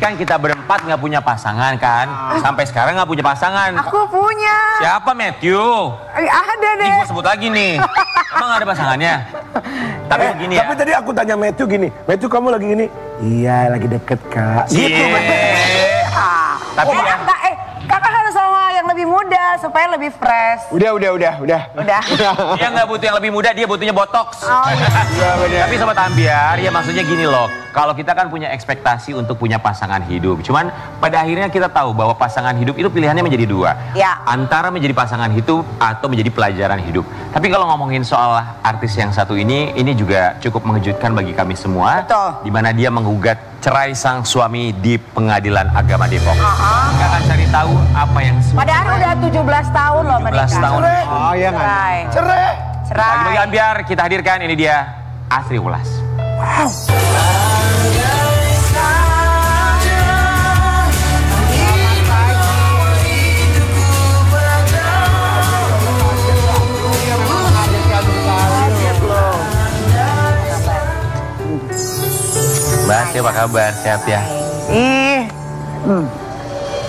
kan kita berempat nggak punya pasangan kan? Sampai sekarang nggak punya pasangan. Aku punya. Siapa Matthew? Ada deh. Gue sebut lagi nih. Emang ada pasangannya? Tapi begini ya. Tapi tadi aku tanya Matthew gini, Matthew kamu lagi gini? Iya lagi deket kak. Gitu Tapi ya. Kakak harus sama yang lebih muda supaya lebih fresh. Udah. Dia nggak butuh yang lebih muda, dia butuhnya botox. Oh, iya. Tapi Sobat Ambiar, ya maksudnya gini loh. Kalau kita kan punya ekspektasi untuk punya pasangan hidup. Cuman pada akhirnya kita tahu bahwa pasangan hidup itu pilihannya menjadi dua. Ya. Antara menjadi pasangan hidup atau menjadi pelajaran hidup. Tapi kalau ngomongin soal artis yang satu ini juga cukup mengejutkan bagi kami semua. Betul. Di mana dia menggugat cerai sang suami di Pengadilan Agama Depok. Kita akan cari tahu apa yang Padahal udah 17 tahun loh 17 menikah. tahun. Oh iya kan? Cerai. Bagi Ambiar, kita hadirkan ini dia Asri Ulas. Mbak, apa kabar? Sehat ya?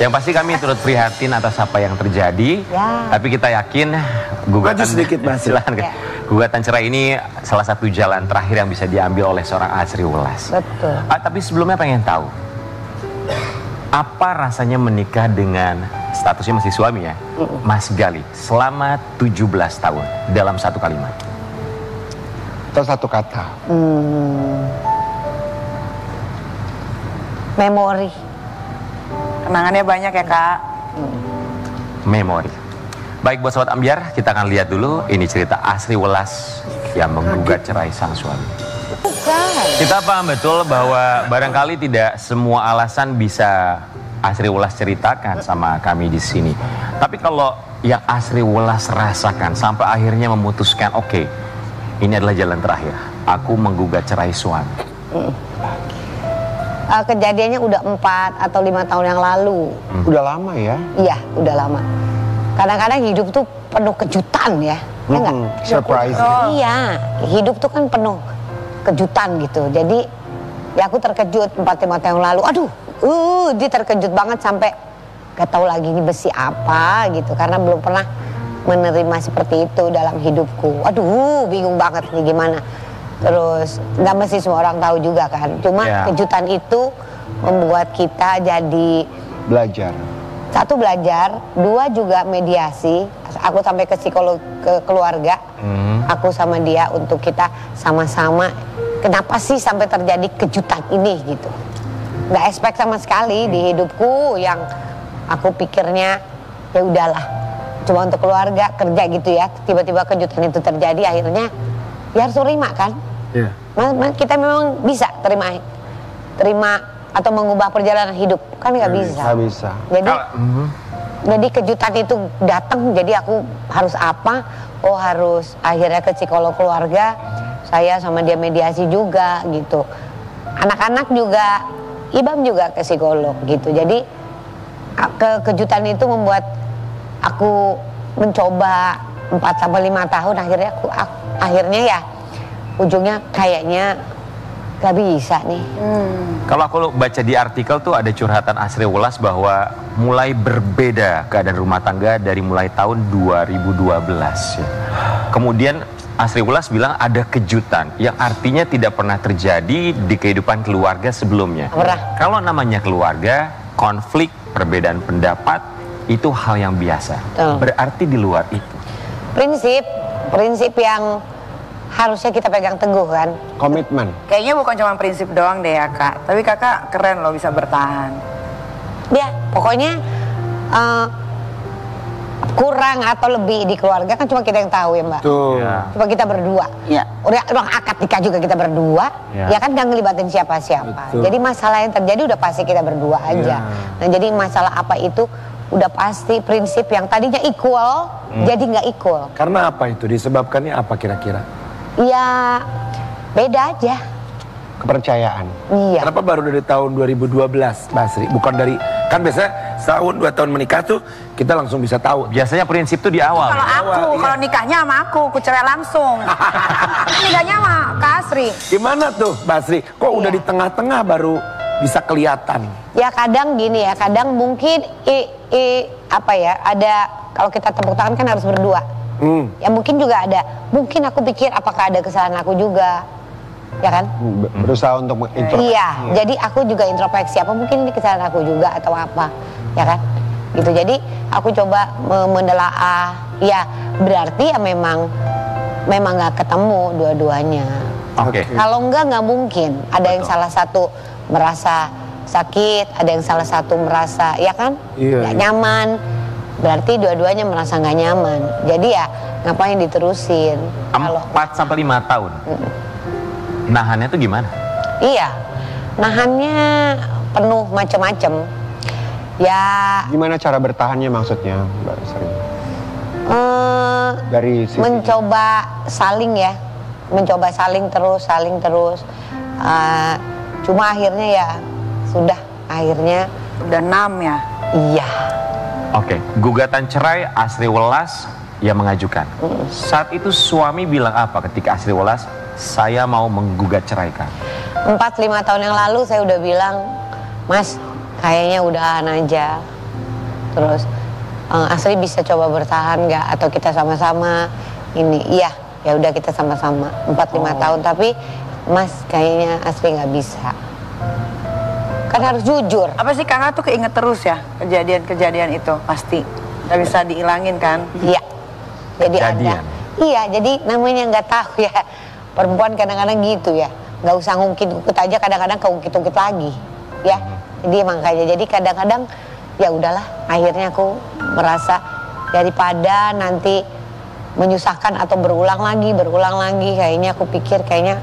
Yang pasti kami turut prihatin atas apa yang terjadi. Ya. Tapi kita yakin gugatan Maju sedikit, Mas. Silakan. Ya. Gugatan cerai ini salah satu jalan terakhir yang bisa diambil oleh seorang Asri Ulas. Betul. Tapi sebelumnya pengen tahu, apa rasanya menikah dengan statusnya masih suami ya, Mas Gali, selama 17 tahun dalam satu kalimat? Atau satu kata. Memori. Kenangannya banyak ya kak. Memori. Baik buat Sobat Ambiar, kita akan lihat dulu ini cerita Asri Ulas yang menggugat cerai sang suami. Kita paham betul bahwa barangkali tidak semua alasan bisa Asri Ulas ceritakan sama kami di sini. Tapi kalau yang Asri Ulas rasakan sampai akhirnya memutuskan, oke, ini adalah jalan terakhir. Aku menggugat cerai suami. Kejadiannya udah 4 atau 5 tahun yang lalu. Udah lama ya? Iya, udah lama. Kadang-kadang hidup tuh penuh kejutan ya. Ya nggak? Surprise. Iya, hidup tuh kan penuh kejutan gitu. Jadi ya aku terkejut 4-5 tahun yang lalu. Aduh, dia terkejut banget sampai gak tahu lagi ini besi apa gitu. Karena belum pernah menerima seperti itu dalam hidupku. Aduh, bingung banget nih gimana. Terus nggak mesti semua orang tahu juga kan. Cuma kejutan itu membuat kita jadi belajar. Satu belajar, dua juga mediasi. Aku sampai ke psikolog ke keluarga. Aku sama dia untuk kita sama-sama. Kenapa sih sampai terjadi kejutan ini gitu? Nggak expect sama sekali di hidupku yang aku pikirnya ya udahlah. Cuma untuk keluarga kerja gitu ya. Tiba-tiba kejutan itu terjadi akhirnya ya harus terima kan? Iya. Kita memang bisa terima atau mengubah perjalanan hidup kan nggak bisa. Nggak bisa. Jadi kejutan itu datang. Jadi aku harus apa? Oh harus akhirnya ke psikolog keluarga. Saya sama dia mediasi juga gitu. Anak-anak juga, Ibam juga ke psikolog gitu. Jadi kejutan itu membuat aku mencoba 4-5 tahun. Akhirnya ya ujungnya kayaknya gak bisa nih. Kalau aku baca di artikel tuh ada curhatan Asri Ulas bahwa mulai berbeda keadaan rumah tangga dari mulai tahun 2012 ya. Kemudian Asri Ulas bilang ada kejutan yang artinya tidak pernah terjadi di kehidupan keluarga sebelumnya. Kalau namanya keluarga, konflik, perbedaan pendapat itu hal yang biasa. Berarti di luar itu prinsip yang harusnya kita pegang teguh kan. Komitmen. Kayaknya bukan cuma prinsip doang deh ya kak. Tapi kakak keren loh bisa bertahan. Ya pokoknya kurang atau lebih di keluarga kan cuma kita yang tahu ya mbak. Tuh. Cuma kita berdua. Iya. Udah akad nikah juga kita berdua. Ya kan gak ngelibatin siapa-siapa. Jadi masalah yang terjadi udah pasti kita berdua aja. Nah jadi masalah apa itu udah pasti prinsip yang tadinya equal jadi nggak equal. Karena apa itu? Disebabkannya apa kira-kira? Ya beda aja. Kepercayaan. Iya. Kenapa baru dari tahun 2012 Basri? Bukan dari, kan biasanya setahun 2 tahun menikah tuh kita langsung bisa tahu. Biasanya prinsip tuh di awal. Kalau nikahnya sama aku cerai langsung. Nikahnya sama Kak Asri. Gimana tuh Basri? Kok udah di tengah-tengah baru bisa kelihatan? Ya kadang gini ya, kadang mungkin apa ya, ada kalau kita tepuk tangan kan harus berdua. Ya mungkin juga ada, mungkin aku pikir apakah ada kesalahan aku juga, ya kan? Berusaha untuk introspeksi. Iya, jadi aku juga introspeksi, apa mungkin ini kesalahan aku juga atau apa, ya kan? Gitu, jadi aku coba menelaah, ya berarti ya memang nggak ketemu dua-duanya. Oke. Kalau nggak mungkin. Ada yang salah satu merasa sakit, ada yang salah satu merasa, ya kan? Nggak nyaman. Berarti dua-duanya merasa nggak nyaman. Jadi ya ngapain diterusin? 4-5 tahun. Nahannya tuh gimana? Iya, nahannya penuh macam-macam. Ya. Gimana cara bertahannya maksudnya, Mbak Sri? Dari sisi mencoba saling ya, mencoba saling terus. Cuma akhirnya ya sudah, akhirnya Udah 6 ya. iya. Oke, gugatan cerai Asri Welas yang mengajukan. Saat itu suami bilang apa ketika Asri Welas, saya mau menggugat ceraikan? 4-5 tahun yang lalu saya udah bilang, Mas, kayaknya udahan aja. Terus Asri bisa coba bertahan nggak? Atau kita sama-sama ini? Iya, ya udah kita sama-sama 4-5 tahun. Tapi Mas, kayaknya Asri nggak bisa. Kan harus jujur. Apa sih kakak tuh keinget terus ya kejadian-kejadian itu pasti nggak bisa dihilangin kan? Iya. Jadi Kejadian. Iya, jadi namanya nggak tahu ya. Perempuan kadang-kadang gitu ya. Nggak usah ngungkit-ngungkit aja, kadang-kadang keungkit-ungkit lagi. Ya. Jadi makanya jadi kadang-kadang ya udahlah, akhirnya aku merasa daripada nanti menyusahkan atau berulang lagi, kayaknya aku pikir kayaknya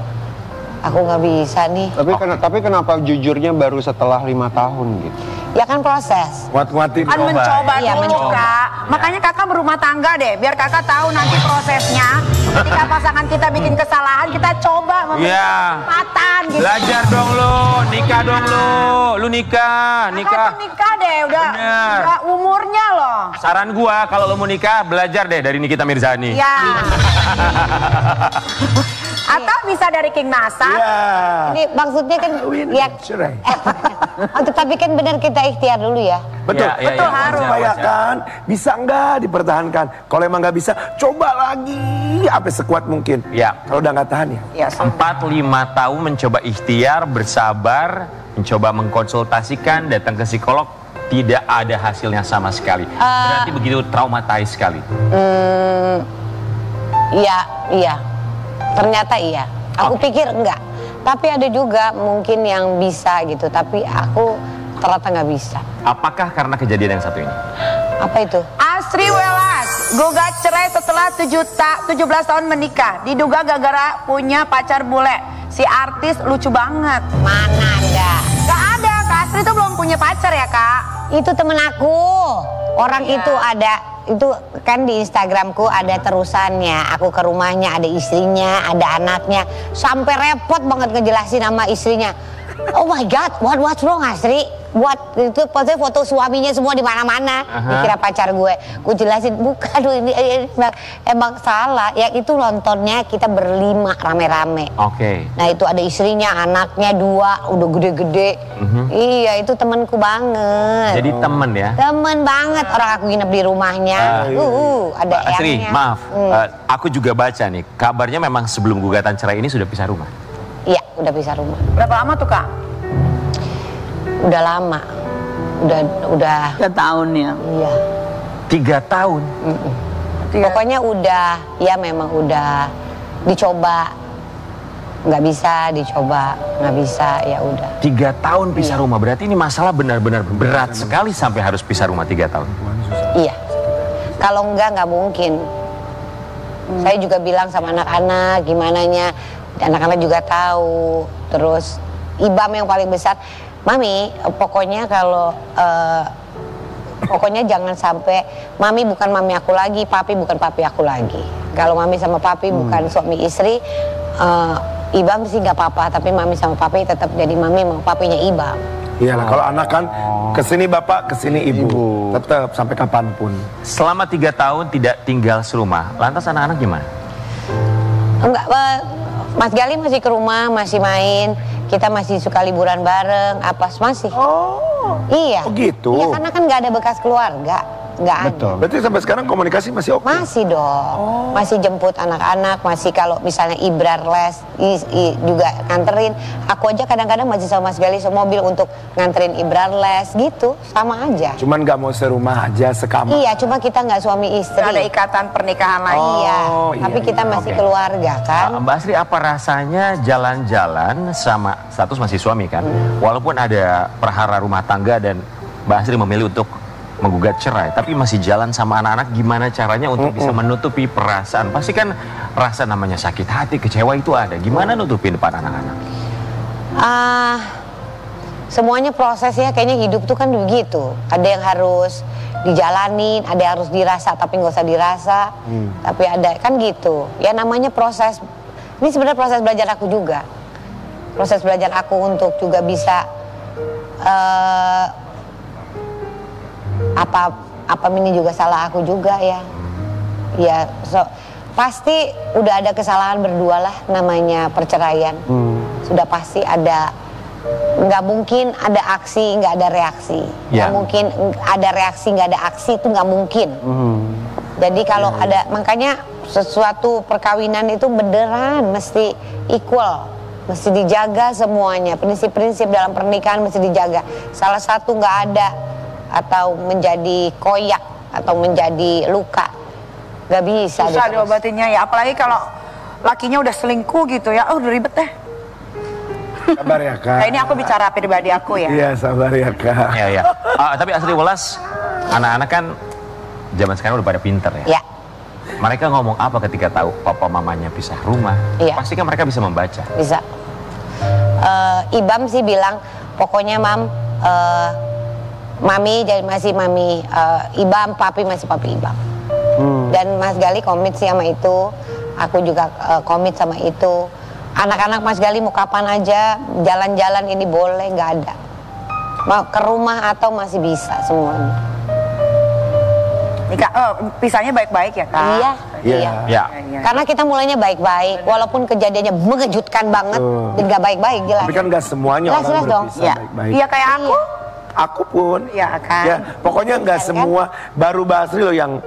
aku nggak bisa nih. Tapi kenapa jujurnya baru setelah 5 tahun gitu? Ya kan proses. Kuat-kuatin Kan mencoba Iya, dulu mencoba. kak. Makanya kakak berumah tangga deh, biar kakak tahu nanti prosesnya. Ketika pasangan kita bikin kesalahan, kita coba memberi Iya. kesempatan gitu. Belajar dong lo, nikah dong lo, lu nikah. Kakak tuh nikah deh, Bener. udah umurnya loh. Saran gua kalau lo mau nikah, belajar deh dari Nikita Mirzani. Ya. Atau bisa dari King Nasar. Ini maksudnya kan ya. cerai. Tapi kan benar kita ikhtiar dulu ya. Betul, Ya, Betul, harus. wajar, wajar. upayakan, bisa nggak dipertahankan. Kalau emang nggak bisa, coba lagi apa sekuat mungkin. Ya. Kalau udah nggak tahan ya. Ya, 4-5 tahun mencoba ikhtiar, bersabar, mencoba mengkonsultasikan, datang ke psikolog, tidak ada hasilnya sama sekali. Berarti begitu traumatis sekali. Iya. Ternyata iya. Aku pikir enggak. Tapi ada juga mungkin yang bisa gitu. Tapi aku ternyata nggak bisa. Apakah karena kejadian yang satu ini? Apa itu? Asri Welas gugat cerai setelah 17 tahun menikah. Diduga gara-gara punya pacar bule. Si artis lucu banget. Mana ada? Gak ada, Kak Asri tuh belum punya pacar ya kak. Itu temen aku. Orang Iya. itu ada. Itu kan di Instagramku ada terusannya. Aku ke rumahnya, ada istrinya, ada anaknya. Sampai repot banget ngejelasin sama istrinya. Oh my God, what's wrong Asri? Buat itu foto suaminya semua di mana-mana. Dikira pacar gue. Gue jelasin, bukan ini emang salah. Yang itu nontonnya kita berlima rame-rame. Oke. Nah itu ada istrinya, anaknya 2, udah gede-gede. Iya itu temanku banget. Jadi temen ya? Temen banget, orang aku nginep di rumahnya. Ada Mbak Asri, eyangnya. maaf. Aku juga baca nih, kabarnya memang sebelum gugatan cerai ini sudah pisah rumah. Iya, udah pisah rumah. Berapa lama tuh kak? Udah lama. Udah. 3 tahun ya. Iya. 3 tahun. Pokoknya udah, ya memang udah dicoba. Nggak bisa, dicoba. Nggak bisa, ya udah. 3 tahun pisah rumah, berarti ini masalah benar-benar berat sekali sampai harus pisah rumah 3 tahun. Iya. Kalau nggak mungkin. Saya juga bilang sama anak-anak gimananya. Anak-anak juga tahu. Terus Ibam yang paling besar, Mami, pokoknya kalau pokoknya jangan sampai Mami bukan mami aku lagi, Papi bukan papi aku lagi. Kalau Mami sama Papi bukan suami istri, Ibam sih nggak apa-apa, tapi Mami sama Papi tetap jadi Mami sama papinya Ibam. Iyalah, kalau anak kan kesini bapak, kesini ibu. Tetap sampai kapanpun. Selama 3 tahun tidak tinggal serumah, lantas anak-anak gimana? Enggak, Mas Gali masih ke rumah, masih main. kita masih suka liburan bareng, apa masih. Iya. Oh gitu. Iya, karena kan nggak ada bekas keluarga, nggak ada. Betul. Berarti sampai sekarang komunikasi masih oke? Masih dong, masih jemput anak-anak, masih kalau misalnya Ibrar les juga nganterin. Aku aja kadang-kadang masih sama Mas Gali semobil untuk nganterin Ibrar les gitu, sama aja. Cuman nggak mau serumah aja, sekamar. Iya, cuma kita nggak suami istri. Nggak ada ikatan pernikahan lagi. Iya, iya, tapi kita iya, masih oke. keluarga kan. Mbak Asri, apa rasanya jalan-jalan sama status masih suami kan? Walaupun ada perhara rumah tangga dan Mbak Asri memilih untuk menggugat cerai, tapi masih jalan sama anak-anak, gimana caranya untuk bisa menutupi perasaan? Pasti kan rasa namanya sakit hati, kecewa itu ada. Gimana nutupin depan anak-anak? Semuanya proses ya, kayaknya hidup tuh kan begitu. Ada yang harus dijalanin, ada yang harus dirasa tapi nggak usah dirasa. Tapi ada kan gitu. Ya namanya proses. Ini sebenarnya proses belajar aku juga. Proses belajar aku untuk juga bisa apa ini juga salah aku juga ya. Ya, pasti udah ada kesalahan berdua lah, namanya perceraian. Sudah pasti ada. Nggak mungkin ada aksi nggak ada reaksi. Nggak mungkin ada reaksi nggak ada aksi, itu nggak mungkin. Jadi kalau ada, makanya sesuatu perkawinan itu beneran mesti equal, mesti dijaga semuanya. Prinsip-prinsip dalam pernikahan mesti dijaga. Salah satu nggak ada atau menjadi koyak atau menjadi luka, nggak bisa. Susah diobatinnya ya, apalagi kalau lakinya udah selingkuh gitu ya, udah ribet deh. Sabar ya Kak. Nah, ini aku bicara pribadi aku ya. Iya, sabar ya Kak. Iya, iya. Tapi Asri Welas, anak-anak kan zaman sekarang udah pada pinter ya. Ya, Mereka ngomong apa ketika tahu papa mamanya pisah rumah? Iya. Pasti kan mereka bisa membaca. bisa. Ibam sih bilang, pokoknya mami jadi masih mami Ibam, papi masih papi Ibam. Dan Mas Gali komit sih sama itu, aku juga komit sama itu. Anak-anak Mas Gali mau kapan aja jalan-jalan ini boleh, nggak ada. Mau ke rumah atau masih bisa semuanya. Nikah, pisahnya baik-baik ya Kak? Iya, Iya. iya. Ya. Iya. Karena kita mulainya baik-baik, walaupun kejadiannya mengejutkan banget, dan nggak baik-baik jelas. Tapi kan nggak semuanya Jelas, orang jelas dong. berpisah Iya. baik-baik. Iya kayak aku. Aku pun. Iya kan? Ya, pokoknya nggak Kan? semua. Baru Basri loh yang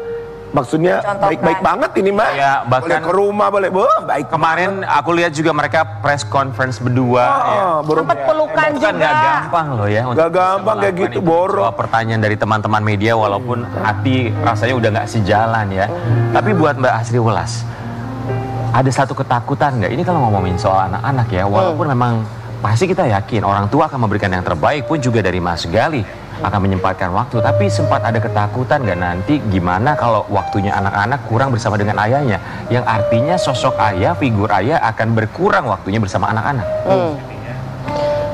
maksudnya Contohkan. baik-baik banget ini Mbak. Ya, bahkan- boleh ke rumah, boleh baik. Kemarin aku lihat juga mereka press conference berdua. ya. Sempat pelukan Itu kan juga. nggak gampang loh ya. untuk Nggak bisa gampang kayak melakukan gitu, itu. Boro. Soal pertanyaan dari teman-teman media walaupun hati rasanya udah nggak sejalan ya. Tapi buat Mbak Asri Welas, ada satu ketakutan nggak? Ini kalau ngomongin soal anak-anak ya, walaupun memang pasti kita yakin orang tua akan memberikan yang terbaik pun juga dari Mas Gali akan menyempatkan waktu. Tapi sempat ada ketakutan nggak nanti gimana kalau waktunya anak-anak kurang bersama dengan ayahnya? Yang artinya sosok ayah, figur ayah akan berkurang waktunya bersama anak-anak.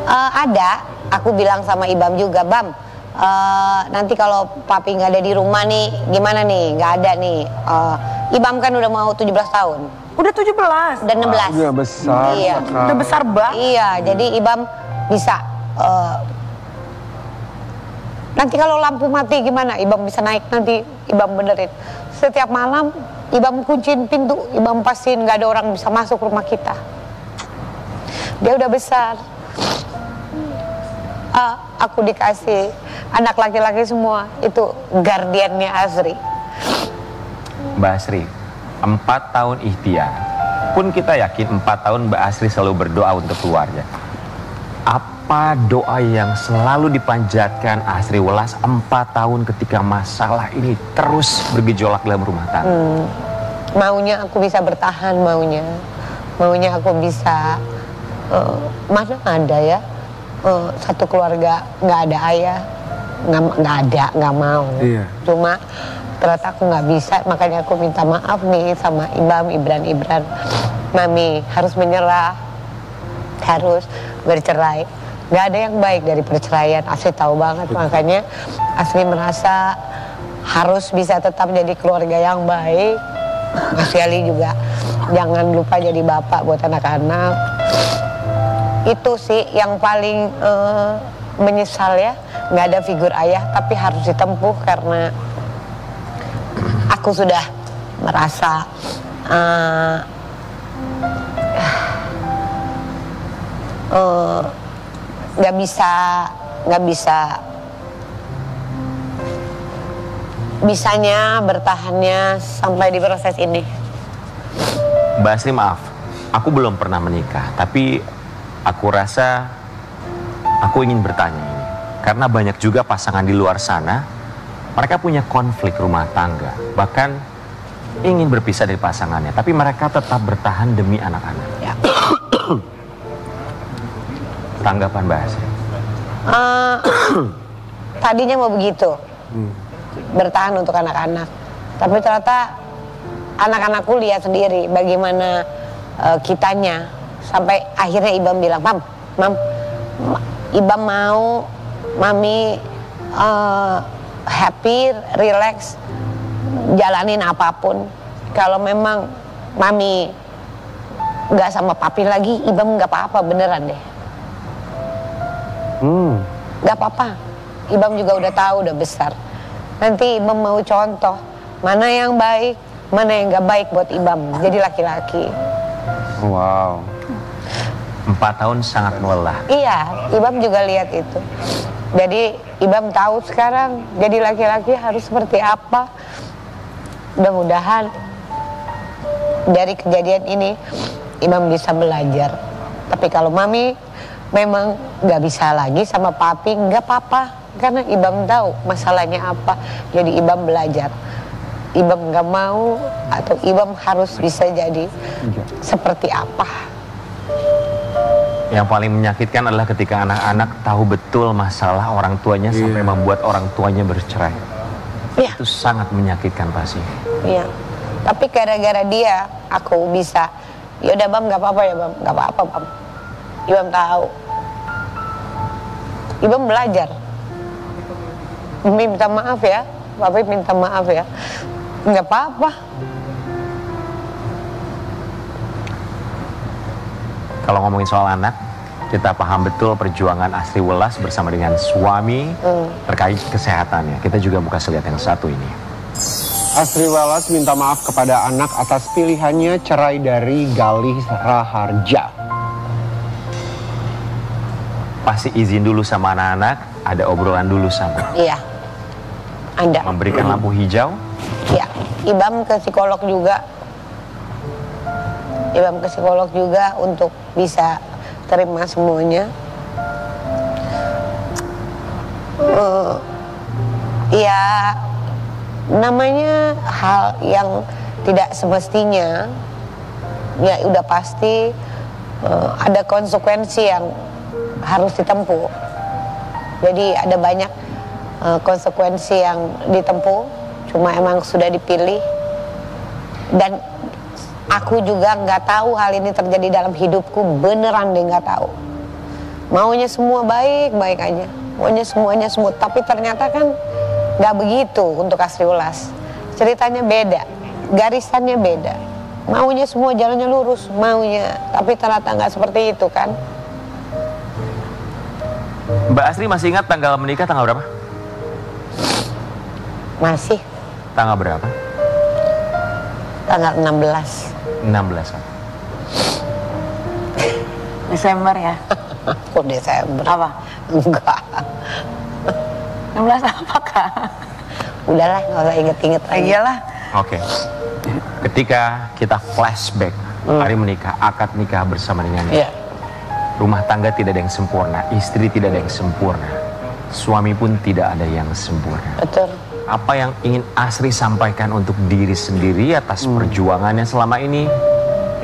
Ada, aku bilang sama Ibam juga, Bam, nanti kalau papi nggak ada di rumah nih, gimana nih? Nggak ada nih. Ibam kan udah mau 17 tahun, Udah 17. dan 16. Udah besar. Iya. Kak. Udah besar banget. Iya, jadi Ibam bisa. Nanti kalau lampu mati gimana? Ibam bisa naik nanti, Ibam benerin. Setiap malam Ibam kunciin pintu, Ibam pastiin nggak ada orang bisa masuk rumah kita. Dia udah besar. Aku dikasih anak laki-laki semua, itu guardiannya Asri. Mbak Asri, 4 tahun ikhtiar. Pun kita yakin 4 tahun Mbak Asri selalu berdoa untuk keluarga. Apa doa yang selalu dipanjatkan Asri Welas 4 tahun ketika masalah ini terus bergejolak dalam rumah tangga? Maunya aku bisa bertahan, maunya aku bisa, mana ada ya satu keluarga nggak ada ayah, nggak mau. Iya. Cuma ternyata aku nggak bisa, makanya aku minta maaf nih sama Ibran. Mami harus menyerah, harus bercerai. Nggak ada yang baik dari perceraian, Asri tahu banget. Makanya Asri merasa harus bisa tetap jadi keluarga yang baik. Mas Gali juga jangan lupa jadi bapak buat anak-anak. Itu sih yang paling menyesal ya, nggak ada figur ayah, tapi harus ditempuh karena aku sudah merasa nggak bisanya bertahannya sampai di proses ini. Mbak Asri, maaf, aku belum pernah menikah, tapi aku rasa aku ingin bertanya ini. Karena banyak juga pasangan di luar sana, mereka punya konflik rumah tangga, bahkan ingin berpisah dari pasangannya, tapi mereka tetap bertahan demi anak-anak. Ya. Tanggapan Mbak Asri? Tadinya mau begitu, bertahan untuk anak-anak, tapi ternyata anak-anakku lihat sendiri bagaimana kitanya, sampai akhirnya Ibam bilang, Mam, Ibam mau Mami happy, relax, jalanin apapun. Kalau memang Mami nggak sama Papi lagi, Ibam nggak apa-apa, beneran deh. Nggak apa-apa. Ibam juga udah tahu, udah besar. Nanti Ibam mau contoh mana yang baik, mana yang nggak baik buat Ibam jadi laki-laki. Wow. 4 tahun sangat lelah. Iya, Ibam juga lihat itu. Jadi Ibam tahu sekarang jadi laki-laki harus seperti apa. Mudah-mudahan dari kejadian ini Ibam bisa belajar. Tapi kalau Mami memang nggak bisa lagi sama Papi, nggak apa-apa, karena Ibam tahu masalahnya apa. Jadi Ibam belajar. Ibam nggak mau atau Ibam harus bisa jadi seperti apa. Yang paling menyakitkan adalah ketika anak-anak tahu betul masalah orang tuanya sampai membuat orang tuanya bercerai. Iya. Itu sangat menyakitkan pasti. Iya. Tapi gara-gara dia, aku bisa. Ya udah Bam, nggak apa-apa ya Bam, nggak apa-apa Bam. Ibam tahu. Ibam belajar. Minta maaf ya, Papi minta maaf ya. Nggak apa-apa. Kalau ngomongin soal anak, kita paham betul perjuangan Asri Welas bersama dengan suami terkait kesehatannya. Kita juga buka selihat yang satu ini. Asri Welas minta maaf kepada anak atas pilihannya cerai dari Galih Raharja. Pasti izin dulu sama anak-anak, ada obrolan dulu sama. Iya. Ada. Memberikan lampu hijau. Iya. Ibam ke psikolog juga. Ibam ke psikolog juga untuk bisa terima semuanya. Ya namanya hal yang tidak semestinya, ya udah pasti ada konsekuensi yang harus ditempuh. Jadi ada banyak konsekuensi yang ditempuh, cuma emang sudah dipilih. Dan aku juga nggak tahu hal ini terjadi dalam hidupku, beneran deh nggak tahu. Maunya semua baik-baik aja, maunya semuanya smooth, tapi ternyata kan nggak begitu untuk Asri Welas. Ceritanya beda, garisannya beda. Maunya semua jalannya lurus, maunya, tapi ternyata nggak seperti itu kan. Mbak Asri masih ingat tanggal menikah tanggal berapa? Masih. Tanggal berapa? Tanggal 16. 16 kan? Desember ya? Kok Desember? Apa? Enggak. 16 apa Kak? Udahlah, nggak usah inget-inget lagi. Iyalah. Oke. Ketika kita flashback hari menikah, akad nikah bersama dengan Iya. rumah tangga tidak ada yang sempurna, istri tidak ada yang sempurna, suami pun tidak ada yang sempurna. Betul. Apa yang ingin Asri sampaikan untuk diri sendiri atas perjuangannya selama ini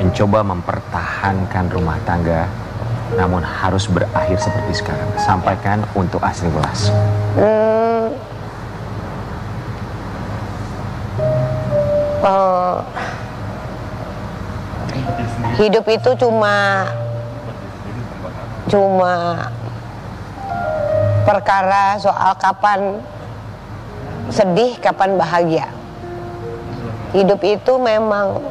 mencoba mempertahankan rumah tangga, namun harus berakhir seperti sekarang? Sampaikan untuk Asri Welas. Hidup itu cuma perkara soal kapan sedih, kapan bahagia. Hidup itu memang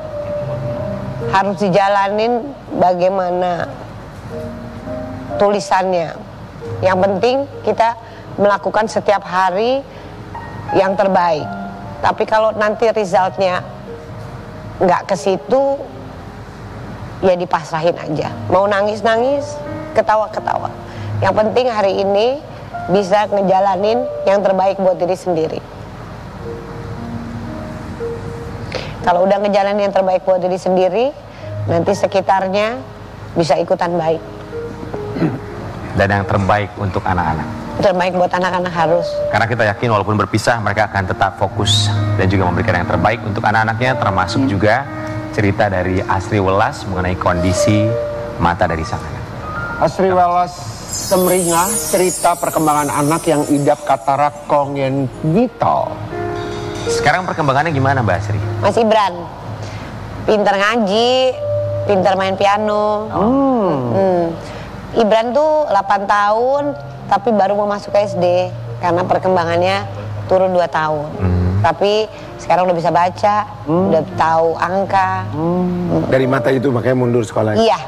harus dijalanin bagaimana tulisannya. Yang penting kita melakukan setiap hari yang terbaik. Tapi kalau nanti resultnya nggak ke situ, ya dipasrahin aja. Mau nangis-nangis, ketawa-ketawa. Yang penting hari ini bisa ngejalanin yang terbaik buat diri sendiri. Kalau udah ngejalanin yang terbaik buat diri sendiri, nanti sekitarnya bisa ikutan baik. Dan yang terbaik untuk anak-anak. Terbaik buat anak-anak harus. Karena kita yakin walaupun berpisah, mereka akan tetap fokus dan juga memberikan yang terbaik untuk anak-anaknya, termasuk juga cerita dari Asri Welas mengenai kondisi mata dari sang anak. Asri Welas Semringah, cerita perkembangan anak yang idap katarak kongenital. Sekarang perkembangannya gimana Mbak Asri? Mas Ibran, pinter ngaji, pinter main piano. Ibran tuh 8 tahun, tapi baru mau masuk ke SD karena perkembangannya turun 2 tahun. Tapi sekarang udah bisa baca, udah tahu angka. Dari mata itu makanya mundur sekolahnya. Iya,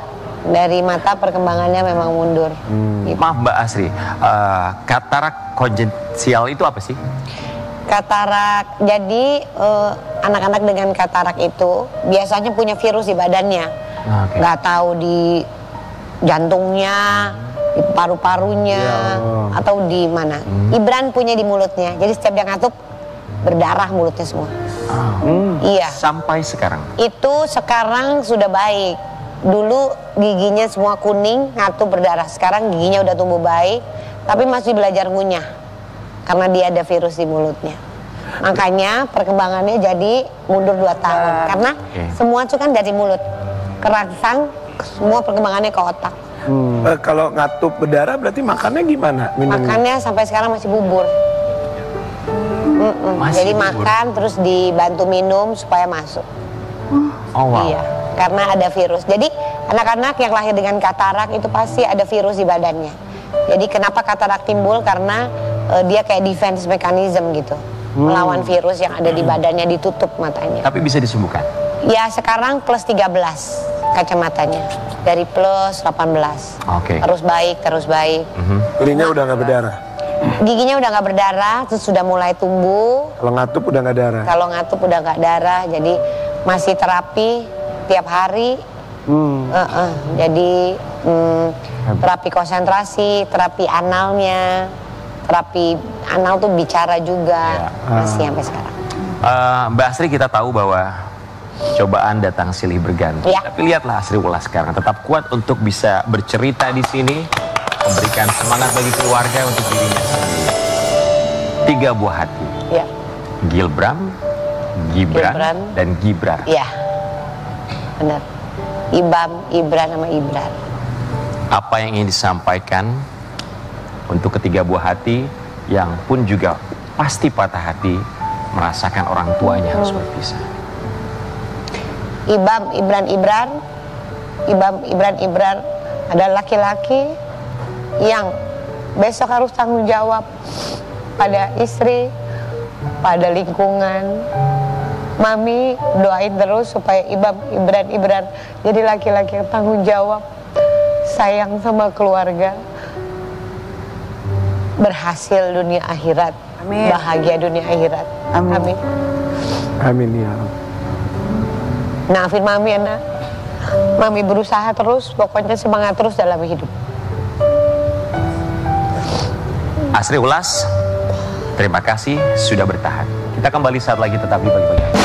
dari mata perkembangannya memang mundur. Gitu. Maaf Mbak Asri, katarak konjensial itu apa sih? Katarak, jadi anak-anak dengan katarak itu biasanya punya virus di badannya. Nggak tahu di jantungnya, di paru-parunya, atau di mana. Ibran punya di mulutnya, jadi setiap dia ngatup berdarah mulutnya semua. Iya. Sampai sekarang? Itu sekarang sudah baik. Dulu giginya semua kuning, ngatup berdarah. Sekarang giginya udah tumbuh baik, tapi masih belajar ngunyah. Karena dia ada virus di mulutnya. Makanya perkembangannya jadi mundur 2 tahun. Karena semua itu kan dari mulut. Kerangsang, semua perkembangannya ke otak. Kalau ngatup berdarah berarti makannya gimana? Minumnya? Makannya sampai sekarang masih bubur. Jadi makan terus dibantu minum supaya masuk. Oh wow. Iya, karena ada virus. Jadi anak-anak yang lahir dengan katarak itu pasti ada virus di badannya. Jadi kenapa katarak timbul? Karena dia kayak defense mechanism gitu, melawan virus yang ada di badannya, ditutup matanya. Tapi bisa disembuhkan? Ya sekarang plus 13 kacamatanya, dari plus 18. Oke. Terus baik. Kulitnya udah nggak berdarah. Giginya udah nggak berdarah, terus sudah mulai tumbuh. Kalau ngatup udah nggak darah. Kalau ngatup udah nggak darah, jadi masih terapi tiap hari. Jadi terapi konsentrasi, terapi analnya, terapi anal tuh bicara juga, masih sampai sekarang. Mbak Asri, kita tahu bahwa cobaan datang silih berganti. Ya. Tapi lihatlah Asri Welas sekarang tetap kuat untuk bisa bercerita di sini, memberikan semangat bagi keluarga untuk dirinya sendiri. 3 buah hati. Ya. Gilbram, Gibran, dan Gibrar. Iya, benar. Ibam, Ibran sama Ibran. Apa yang ingin disampaikan untuk ketiga buah hati yang pun juga pasti patah hati merasakan orang tuanya harus berpisah? Ibam, Ibran, Ibam, Ibran adalah laki-laki yang besok harus tanggung jawab pada istri, pada lingkungan. Mami doain terus supaya Ibam, Ibran jadi laki-laki yang tanggung jawab, sayang sama keluarga, berhasil dunia akhirat, bahagia dunia akhirat. Amin. Amin ya. Maafin Mami ya nak. Mami berusaha terus, pokoknya semangat terus dalam hidup. Asri Welas, terima kasih sudah bertahan. Kita kembali saat lagi, tetap di Pagi-Pagi.